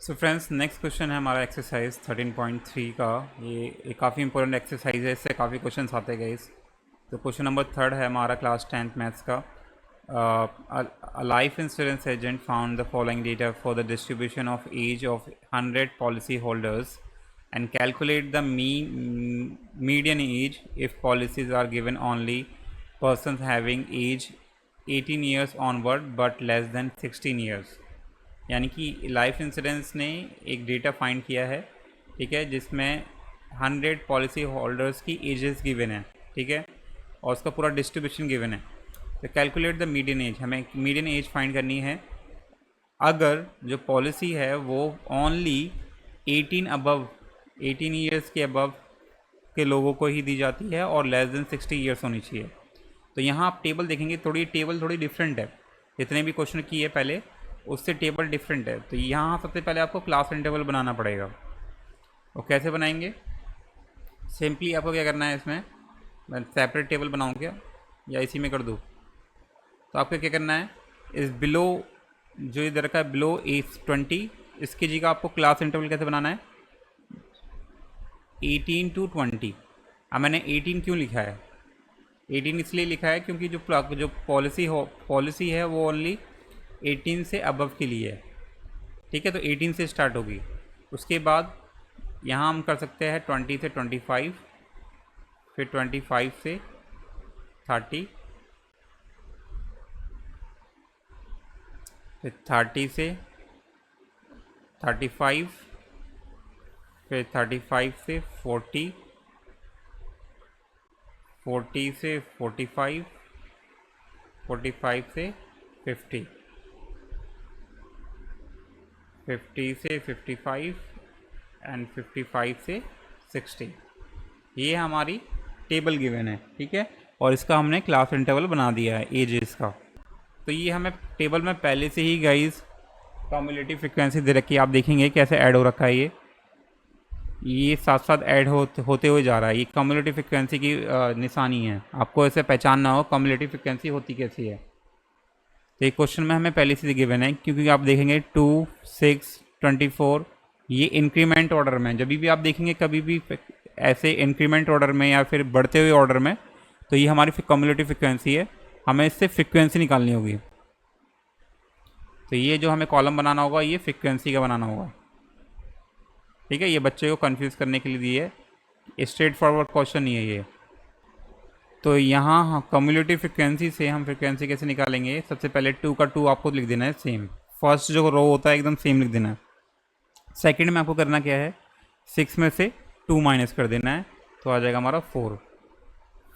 So friends, next question है हमारा exercise 13.3 का। ये काफ़ी इंपॉर्टेंट एक्सरसाइज है, इससे काफ़ी क्वेश्चन आते गए इस। तो क्वेश्चन नंबर 3 है हमारा क्लास 10th मैथ्स का। A life insurance agent found the following data for the distribution of age of 100 policy holders and calculate the median age if policies are given only persons having age 18 years onward but less than 16 years। यानी कि life insurance ने एक data find किया है, ठीक है, जिसमें 100 policy holders की एजेस गिवन है, ठीक है, और उसका पूरा डिस्ट्रीब्यूशन गिवन है। तो कैलकुलेट द मीडियन एज, हमें मीडियन एज फाइंड करनी है अगर जो पॉलिसी है वो ओनली 18 ईयर्स के अबव के लोगों को ही दी जाती है और लेस देन 60 ईयर्स होनी चाहिए। तो यहाँ आप टेबल देखेंगे, टेबल थोड़ी डिफरेंट है, जितने भी क्वेश्चन किए पहले उससे टेबल डिफरेंट है। तो यहाँ सबसे पहले आपको क्लास इंटरवल बनाना पड़ेगा। और कैसे बनाएंगे? सिंपली आपको क्या करना है, इसमें मैं सेपरेट टेबल बनाऊँ क्या या इसी में कर दूँ? तो आपको क्या करना है, इस बिलो जो इधर का बिलो एज 20, इसकी जगह आपको क्लास इंटरवल कैसे बनाना है, 18 to 20। अब मैंने 18 क्यों लिखा है? 18 इसलिए लिखा है क्योंकि जो पॉलिसी है वो ओनली 18 से अबव के लिए है, ठीक है। तो 18 से स्टार्ट होगी, उसके बाद यहाँ हम कर सकते हैं 20 से 25, फिर 25 से 30, फिर 30 से 35, फिर 35 से 40, 40 से 45, 45 से 50, 50 से 55 एंड 55 से 60। ये हमारी टेबल गिवन है, ठीक है, और इसका हमने क्लास इंटरवल बना दिया है एजेस का। तो ये हमें टेबल में पहले से ही गाइस कम्युलेटिव फ्रिक्वेंसी दे रखी है, आप देखेंगे कैसे ऐड हो रखा है। ये साथ साथ ऐड होते हुए जा रहा है। ये कम्युलेटिव फ्रिक्वेंसी की निशानी है, आपको ऐसे पहचानना हो कम्युलेटिव फ्रिक्वेंसी होती कैसी है। तो एक क्वेश्चन में हमें पहले से गिवन है, क्योंकि आप देखेंगे 2, 6, 24, ये इंक्रीमेंट ऑर्डर में, जब भी आप देखेंगे कभी भी ऐसे इंक्रीमेंट ऑर्डर में या फिर बढ़ते हुए ऑर्डर में, तो ये हमारी कम्युलेटिव फ्रिक्वेंसी है। हमें इससे फ्रिक्वेंसी निकालनी होगी। तो ये जो हमें कॉलम बनाना होगा ये फ्रिक्वेंसी का बनाना होगा, ठीक है। ये बच्चे को कंफ्यूज करने के लिए दिए है, स्ट्रेट फॉरवर्ड क्वेश्चन नहीं है ये। तो यहाँ कम्युलेटिव फ्रिक्वेंसी से हम फ्रिक्वेंसी कैसे निकालेंगे? सबसे पहले 2 का 2 आपको लिख देना है सेम, फर्स्ट जो रो होता है एकदम सेम लिख देना है। सेकंड में आपको करना क्या है, 6 में से 2 माइनस कर देना है, तो आ जाएगा हमारा 4।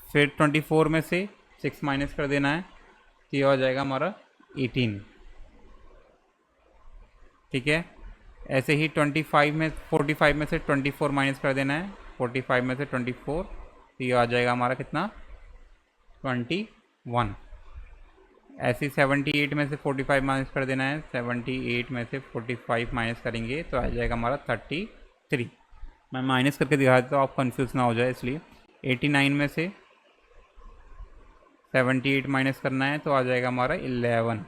फिर 24 में से 6 माइनस कर देना है, तो ये आ जाएगा हमारा 18, ठीक है। ऐसे ही 45 में से 24 माइनस कर देना है, 45 में से 24, तो ये आ जाएगा हमारा कितना, 21। ऐसे ही 78 में से 45 माइनस कर देना है, 78 में से 45 माइनस करेंगे तो आ जाएगा हमारा 33। मैं माइनस करके दिखा देता हूँ, आप कंफ्यूज ना हो जाए इसलिए। 89 में से 78 माइनस करना है तो आ जाएगा हमारा 11।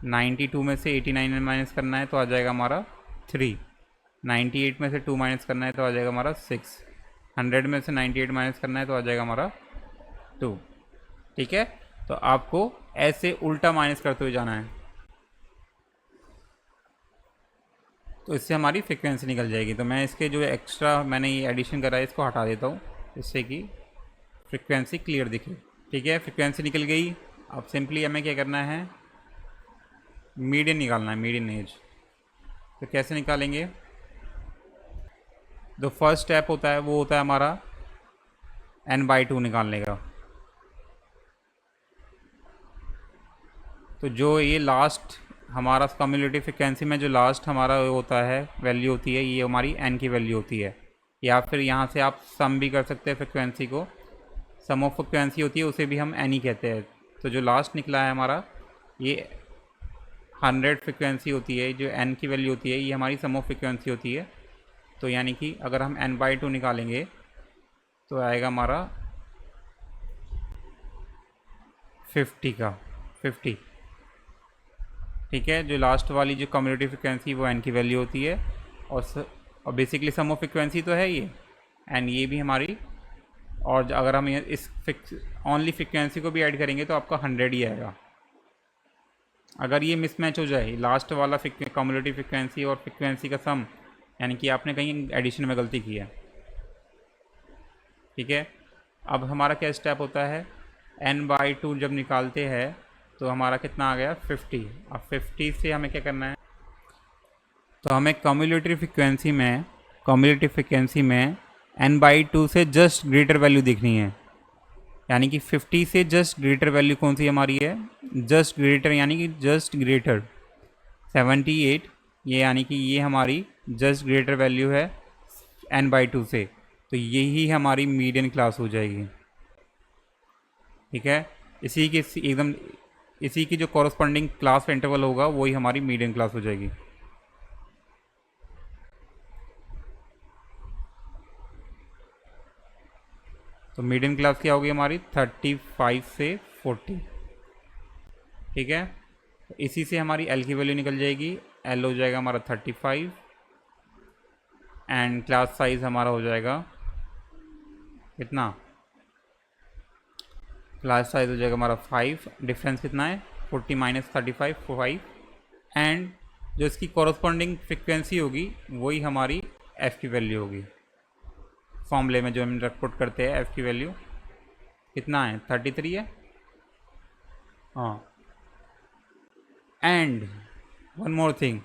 92 में से 89 माइनस करना है तो आ जाएगा हमारा 3। 98 में से 2 माइनस करना है तो आ जाएगा हमारा 6। 100 में से 98 माइनस करना है तो आ जाएगा हमारा 2, ठीक है। तो आपको ऐसे उल्टा माइनस करते हुए जाना है, तो इससे हमारी फ्रिक्वेंसी निकल जाएगी। तो मैं इसके जो एक्स्ट्रा मैंने ये एडिशन करा है इसको हटा देता हूँ, जिससे कि फ्रिक्वेंसी क्लियर दिखे, ठीक है। फ्रिक्वेंसी निकल गई। अब सिंपली हमें क्या करना है, मीडियन निकालना है, मीडियन एज। तो कैसे निकालेंगे? जो फर्स्ट स्टेप होता है वो होता है हमारा n/2 निकालने का। तो जो ये लास्ट हमारा कम्युलेटिव फ्रिक्वेंसी में जो लास्ट हमारा होता है वैल्यू होती है, ये हमारी n की वैल्यू होती है। या फिर यहाँ से आप सम भी कर सकते हैं फ्रिक्वेंसी को, सम ऑफ फ्रिक्वेंसी होती है, उसे भी हम n ही कहते हैं। तो जो लास्ट निकला है हमारा ये 100 फ्रिक्वेंसी होती है, जो n की वैल्यू होती है ये हमारी सम ऑफ फ्रिक्वेंसी होती है। तो यानी कि अगर हम n/2 निकालेंगे तो आएगा हमारा 50 का 50। ठीक है। जो लास्ट वाली जो कम्युलेटिव फ्रिक्वेंसी वो एन की वैल्यू होती है, और बेसिकली सम ऑफ फ्रिक्वेंसी तो है ये, एंड ये भी हमारी, और अगर हम इस ओनली फ्रिक्वेंसी को भी ऐड करेंगे तो आपका 100 ही आएगा। अगर ये मिसमैच हो जाए लास्ट वाला कम्युलेटिव फ्रिक्वेंसी और फ्रिक्वेंसी का सम, यानी कि आपने कहीं एडिशन में गलती की है, ठीक है। अब हमारा क्या स्टेप होता है, n/2 जब निकालते हैं तो हमारा कितना आ गया 50। अब 50 से हमें क्या करना है, तो हमें कम्युलेटिव फ्रिक्वेंसी में n/2 से जस्ट ग्रेटर वैल्यू देखनी है, यानी कि 50 से जस्ट ग्रेटर वैल्यू कौन सी हमारी है, जस्ट ग्रेटर, यानी कि जस्ट ग्रेटर 78, ये यानी कि ये हमारी जस्ट ग्रेटर वैल्यू है n/2 से, तो यही हमारी मीडियन क्लास हो जाएगी, ठीक है। इसी की एकदम इसी की जो कॉरस्पॉन्डिंग क्लास इंटरवल होगा वही हमारी मीडियन क्लास हो जाएगी। तो मीडियन क्लास क्या होगी हमारी 35 से 40, ठीक है। तो इसी से हमारी एल की वैल्यू निकल जाएगी, एल हो जाएगा हमारा 35 एंड क्लास साइज हमारा हो जाएगा कितना, क्लास साइज हो जाएगा हमारा 5, डिफरेंस कितना है 40 माइनस 35 5, एंड जो इसकी कॉरस्पॉन्डिंग फ्रिक्वेंसी होगी वही हमारी एफ़ की वैल्यू होगी। फॉर्मूले में जो हम पुट करते हैं एफ़ की वैल्यू कितना है 33 है, हाँ। एंड वन मोर थिंग,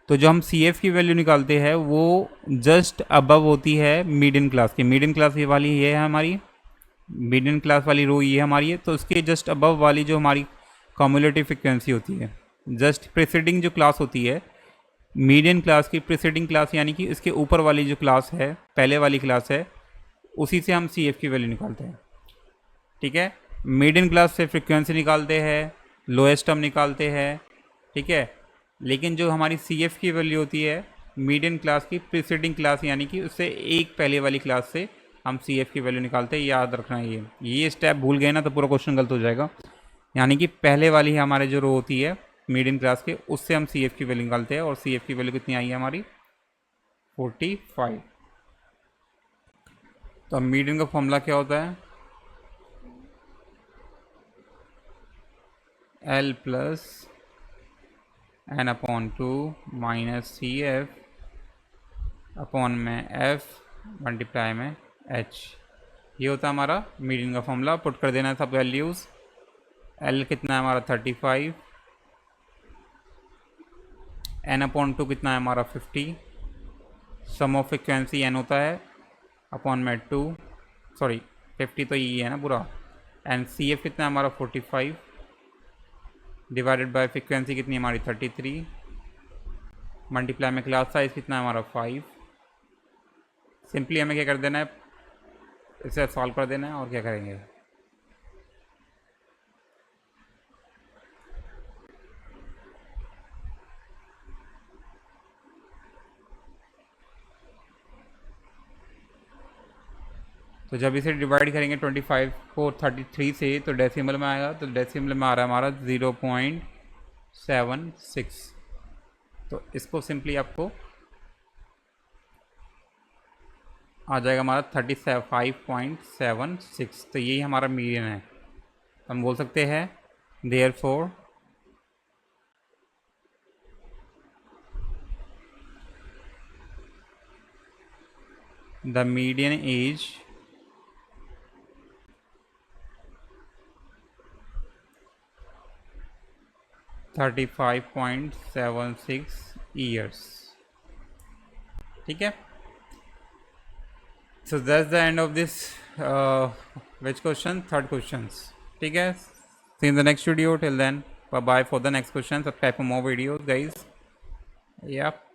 तो जो हम सी एफ़ की वैल्यू निकालते हैं वो जस्ट अबव होती है मीडियन क्लास की। मीडियन क्लास ये वाली ये है हमारी, मीडियन क्लास वाली रो ये हमारी है, तो उसके जस्ट अबव वाली जो हमारी कम्युलेटिव फ्रिक्वेंसी होती है, जस्ट प्रीसीडिंग जो क्लास होती है मीडियन क्लास की, प्रीसीडिंग क्लास यानी कि इसके ऊपर वाली जो क्लास है, पहले वाली क्लास है, उसी से हम सी एफ़ की वैल्यू निकालते हैं, ठीक है। मीडियन क्लास से फ्रिक्वेंसी निकालते हैं, लोएस्ट टर्म निकालते हैं, ठीक है। लेकिन जो हमारी सी एफ़ की वैल्यू होती है मीडियन क्लास की प्रीसीडिंग क्लास, यानी कि उससे एक पहले वाली क्लास से हम सी एफ़ की वैल्यू निकालते हैं। याद रखना है ये स्टेप भूल गए ना तो पूरा क्वेश्चन गलत हो जाएगा। यानी कि पहले वाली हमारे जो रो होती है मीडियन क्लास के, उससे हम सी एफ़ की वैल्यू निकालते हैं, और सी एफ़ की वैल्यू कितनी आई है हमारी 45। तो अब मीडियन का फॉर्मूला क्या होता है, L plus n/2 minus c f upon में एफ मल्टीप्लाई में एच, ये होता है हमारा मीडियन का फॉर्मूला। पुट कर देना है सब वैल्यूज़। L कितना है हमारा 35, n/2 कितना है हमारा 50, सम ऑफ फ्रिक्वेंसी n होता है अपॉन में 2, सॉरी 50 तो ये है ना पूरा, एंड सी एफ कितना है हमारा 45 डिवाइडेड बाय फ्रिक्वेंसी कितनी है हमारी 33, मल्टीप्लाई में क्लास साइज कितना है हमारा 5। सिंपली हमें क्या कर देना है, इसे सॉल्व कर देना है, और क्या करेंगे, तो जब इसे डिवाइड करेंगे 25 को 33 से तो डेसिमल में आएगा, तो डेसिमल में आ रहा है हमारा 0.76। तो इसको सिंपली आपको आ जाएगा हमारा 35.76। तो यही हमारा मीडियन है। हम बोल सकते हैं therefore the median age $35.76 years, ठीक है। So that's the end of this which question, third questions, ठीक है। See you in the next video, till then bye bye for the next question, subscribe for more videos guys, yep।